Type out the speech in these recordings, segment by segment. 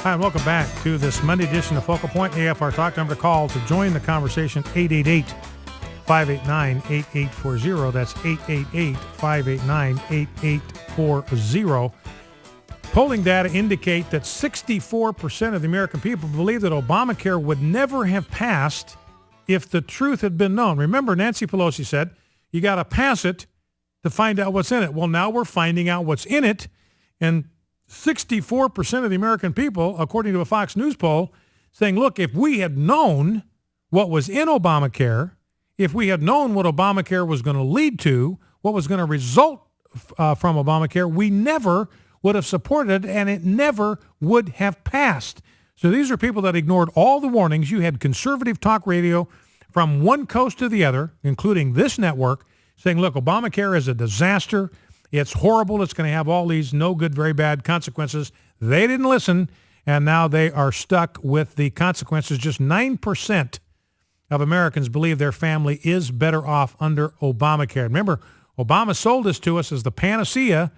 Hi, and welcome back to this Monday edition of Focal Point AFR Talk. Number to call to join the conversation, 888-589-8840. That's 888-589-8840. Polling data indicate that 64% of the American people believe that Obamacare would never have passed if the truth had been known. Remember, Nancy Pelosi said, you got to pass it to find out what's in it. Well, now we're finding out what's in it, and 64% of the American people, according to a Fox News poll, saying, look, if we had known what was in Obamacare, if we had known what Obamacare was going to lead to, what was going to result from Obamacare, we never would have supported it, and it never would have passed. So these are people that ignored all the warnings. You had conservative talk radio from one coast to the other, including this network, saying, look, Obamacare is a disaster. It's horrible. It's going to have all these no good, very bad consequences. They didn't listen, and now they are stuck with the consequences. Just 9% of Americans believe their family is better off under Obamacare. Remember, Obama sold this to us as the panacea.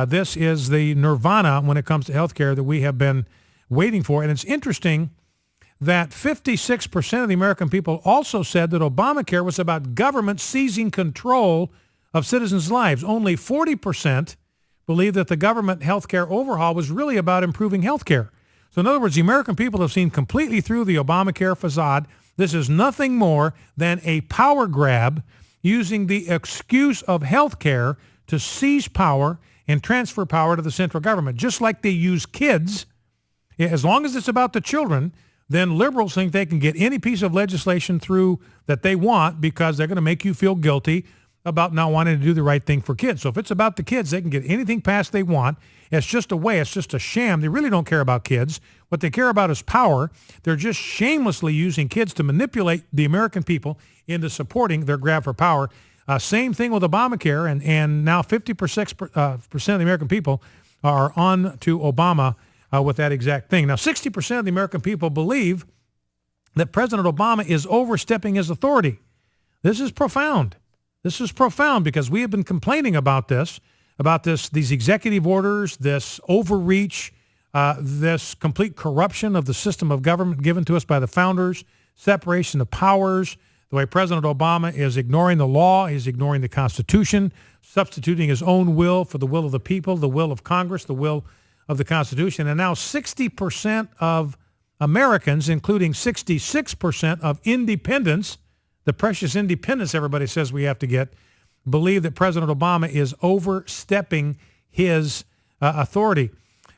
This is the nirvana when it comes to health care that we have been waiting for. And it's interesting that 56% of the American people also said that Obamacare was about government seizing control of citizens' lives. Only 40% believe that the government healthcare overhaul was really about improving healthcare. So in other words, the American people have seen completely through the Obamacare facade. This is nothing more than a power grab using the excuse of healthcare to seize power and transfer power to the central government. Just like they use kids, as long as it's about the children, then liberals think they can get any piece of legislation through that they want because they're going to make you feel guilty about not wanting to do the right thing for kids. So if it's about the kids, they can get anything passed they want. It's just a way. It's just a sham. They really don't care about kids. What they care about is power. They're just shamelessly using kids to manipulate the American people into supporting their grab for power. Same thing with Obamacare, and now 50% of the American people are on to Obama with that exact thing. Now, 60% of the American people believe that President Obama is overstepping his authority. This is profound. This is profound because we have been complaining about these executive orders, this overreach, this complete corruption of the system of government given to us by the founders, separation of powers, the way President Obama is ignoring the law, he's ignoring the Constitution, substituting his own will for the will of the people, the will of Congress, the will of the Constitution. And now 60% of Americans, including 66% of independents, the precious independence everybody says we have to get, believe that President Obama is overstepping his authority.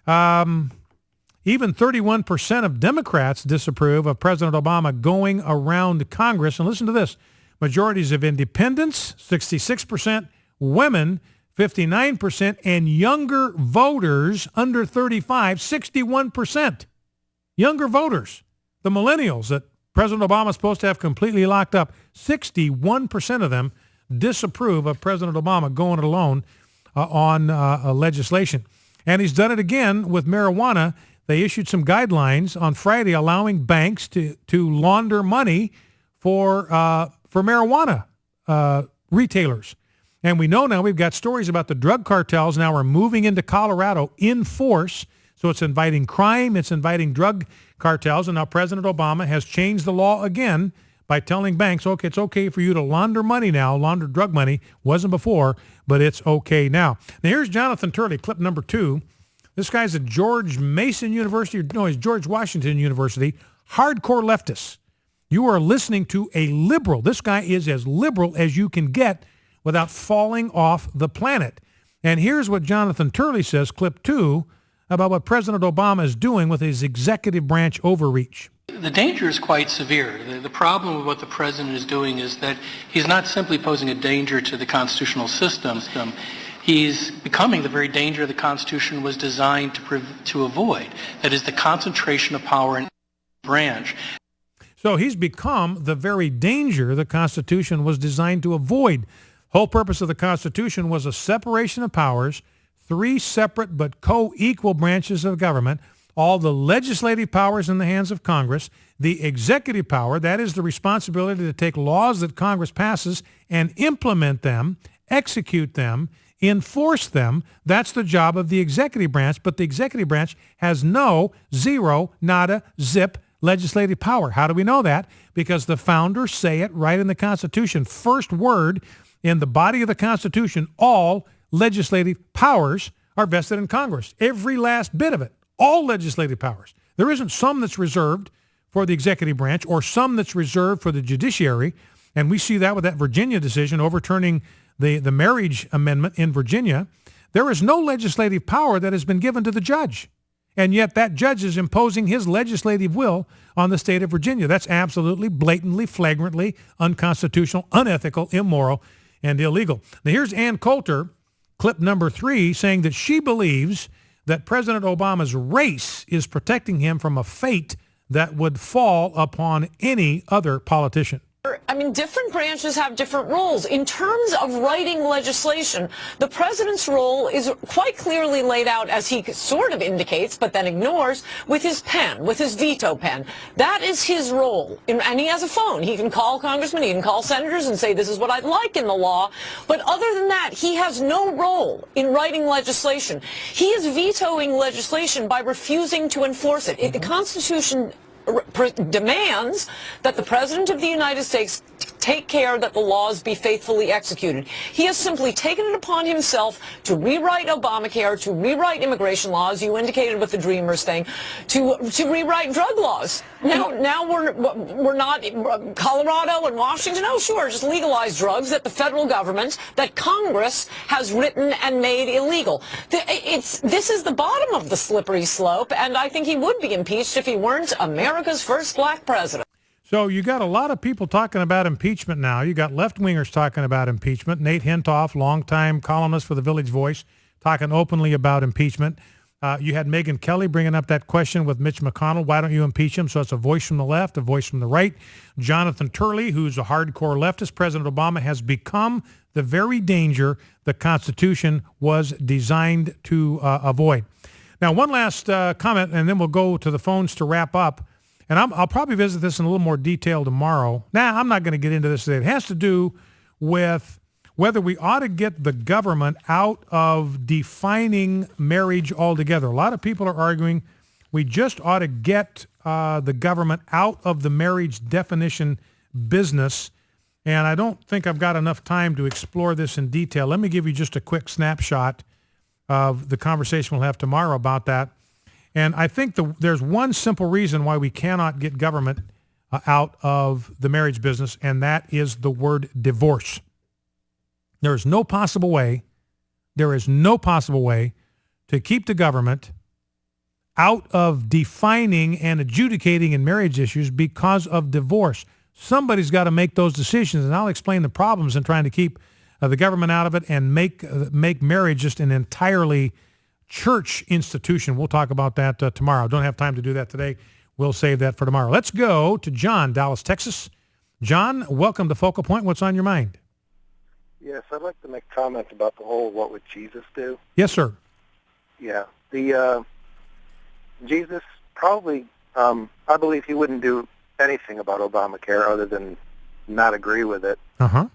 Even 31% of Democrats disapprove of President Obama going around Congress. And listen to this. Majorities of independents, 66%, women, 59%, and younger voters under 35, 61%. Younger voters, the millennials that President Obama is supposed to have completely locked up, 61% of them disapprove of President Obama going it alone on legislation. And he's done it again with marijuana. They issued some guidelines on Friday allowing banks to launder money for marijuana retailers. And we know now we've got stories about the drug cartels now are moving into Colorado in force. So it's inviting crime, it's inviting drug cartels, and now President Obama has changed the law again by telling banks, okay, it's okay for you to launder money now, launder drug money. Wasn't before, but it's okay now. Now here's Jonathan Turley, clip number 2. This guy's at George Mason University, he's George Washington University, hardcore leftist. You are listening to a liberal. This guy is as liberal as you can get without falling off the planet. And here's what Jonathan Turley says, clip 2, about what President Obama is doing with his executive branch overreach. The danger is quite severe. The problem with what the president is doing is that he's not simply posing a danger to the constitutional system. He's becoming the very danger the Constitution was designed to avoid. That is the concentration of power in each branch. So he's become the very danger the Constitution was designed to avoid. Whole purpose of the Constitution was a separation of powers, 3 separate but co-equal branches of government, all the legislative powers in the hands of Congress, the executive power, that is the responsibility to take laws that Congress passes and implement them, execute them enforce them. That's the job of the executive branch, but the executive branch has zero, nada, zip legislative power. How do we know that? Because the founders say it right in the Constitution. First word in the body of the Constitution, all legislative powers are vested in Congress. Every last bit of it, all legislative powers. There isn't some that's reserved for the executive branch or some that's reserved for the judiciary. And we see that with that Virginia decision overturning the marriage amendment in Virginia. There is no legislative power that has been given to the judge. And yet that judge is imposing his legislative will on the state of Virginia. That's absolutely, blatantly, flagrantly unconstitutional, unethical, immoral, and illegal. Now here's Ann Coulter, clip number 3, saying that she believes that President Obama's race is protecting him from a fate that would fall upon any other politician. I mean, different branches have different roles. In terms of writing legislation, the president's role is quite clearly laid out, as he sort of indicates, but then ignores, with his pen, with his veto pen. That is his role. And he has a phone. He can call congressmen, he can call senators and say, this is what I'd like in the law. But other than that, he has no role in writing legislation. He is vetoing legislation by refusing to enforce it. The Constitution demands that the President of the United States take care that the laws be faithfully executed. He has simply taken it upon himself to rewrite Obamacare, to rewrite immigration laws, you indicated with the Dreamers thing, to rewrite drug laws. Now we're not Colorado and Washington. Oh, sure, just legalize drugs that the federal government, that Congress has written and made illegal. This is the bottom of the slippery slope, and I think he would be impeached if he weren't America's first black president. So you got a lot of people talking about impeachment now. You got left-wingers talking about impeachment. Nate Hentoff, longtime columnist for the Village Voice, talking openly about impeachment. You had Megyn Kelly bringing up that question with Mitch McConnell. Why don't you impeach him? So it's a voice from the left, a voice from the right. Jonathan Turley, who's a hardcore leftist. President Obama has become the very danger the Constitution was designed to avoid. Now, one last comment, and then we'll go to the phones to wrap up. And I'll probably visit this in a little more detail tomorrow. Now, I'm not going to get into this today. It has to do with whether we ought to get the government out of defining marriage altogether. A lot of people are arguing we just ought to get the government out of the marriage definition business. And I don't think I've got enough time to explore this in detail. Let me give you just a quick snapshot of the conversation we'll have tomorrow about that. And I think there's one simple reason why we cannot get government out of the marriage business, and that is the word divorce. There is no possible way to keep the government out of defining and adjudicating in marriage issues because of divorce. Somebody's got to make those decisions, and I'll explain the problems in trying to keep the government out of it and make marriage just an entirely church institution. We'll talk about that tomorrow. Don't have time to do that today. We'll save that for tomorrow. Let's go to John, Dallas, Texas. John, welcome to Focal Point. What's on your mind? Yes, I'd like to make a comment about the whole what would Jesus do? Yes, sir. Yeah. Jesus probably, I believe he wouldn't do anything about Obamacare other than not agree with it. Uh-huh.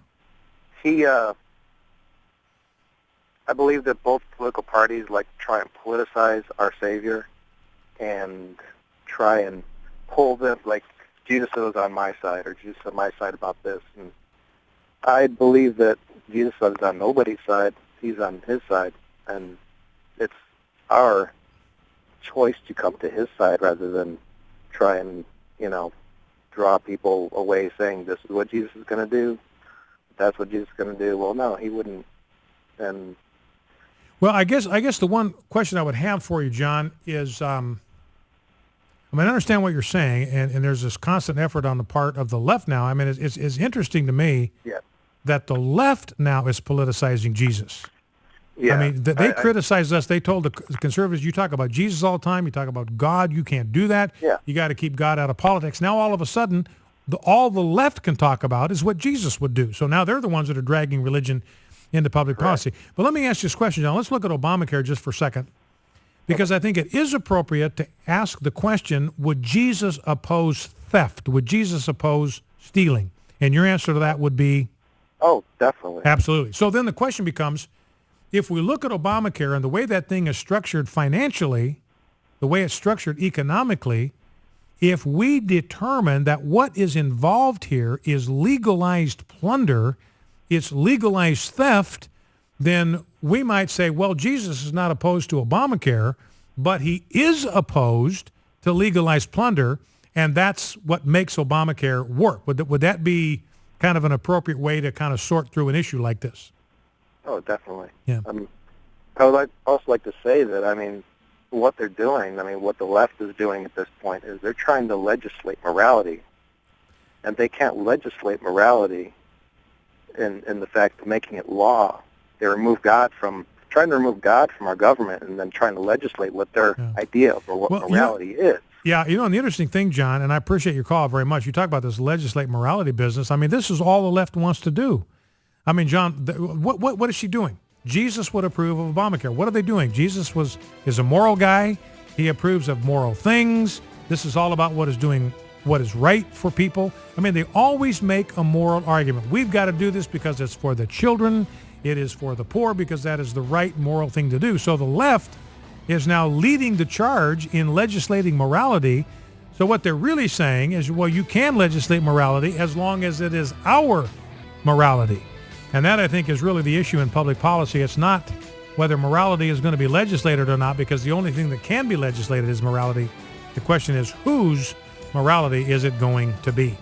I believe that both political parties like to try and politicize our Savior and try and pull them, like Jesus was on my side or Jesus on my side about this. And I believe that Jesus is on nobody's side. He's on his side. And it's our choice to come to his side rather than try and, draw people away saying this is what Jesus is going to do. That's what Jesus is going to do. Well, no, he wouldn't. And well, I guess the one question I would have for you, John, is I understand what you're saying, and there's this constant effort on the part of the left now. I mean, it's interesting to me that the left now is politicizing Jesus. Yeah. I mean, they criticized us. They told the conservatives, you talk about Jesus all the time. You talk about God. You can't do that. Yeah. You got to keep God out of politics. Now, all of a sudden, all the left can talk about is what Jesus would do. So now they're the ones that are dragging religion into public policy. But let me ask you this question, John. Let's look at Obamacare just for a second, because I think it is appropriate to ask the question, would Jesus oppose theft? Would Jesus oppose stealing? And your answer to that would be? Oh, definitely. Absolutely. So then the question becomes, if we look at Obamacare and the way that thing is structured financially, the way it's structured economically, if we determine that what is involved here is legalized plunder, it's legalized theft, then we might say, well, Jesus is not opposed to Obamacare, but he is opposed to legalized plunder, and that's what makes Obamacare work. Would that be kind of an appropriate way to kind of sort through an issue like this? Oh, definitely. Yeah. I would also like to say that, what they're doing, what the left is doing at this point is they're trying to legislate morality. And they can't legislate morality in the fact of making it law. They trying to remove God from our government and then trying to legislate what their idea of what morality is. Yeah, and the interesting thing, John, and I appreciate your call very much. You talk about this legislate morality business. This is all the left wants to do. John, what is she doing? Jesus would approve of Obamacare. What are they doing? Jesus is a moral guy. He approves of moral things. This is all about what is right for people. They always make a moral argument. We've got to do this because it's for the children. It is for the poor because that is the right moral thing to do. So the left is now leading the charge in legislating morality. So what they're really saying is, well, you can legislate morality as long as it is our morality. And that, I think, is really the issue in public policy. It's not whether morality is going to be legislated or not, because the only thing that can be legislated is morality. The question is, whose morality is it going to be?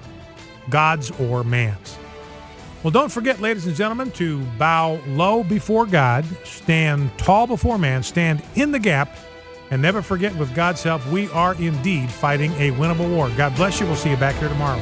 God's or man's? Well, don't forget, ladies and gentlemen, to bow low before God, stand tall before man, stand in the gap, and never forget, with God's help, we are indeed fighting a winnable war. God bless you. We'll see you back here tomorrow.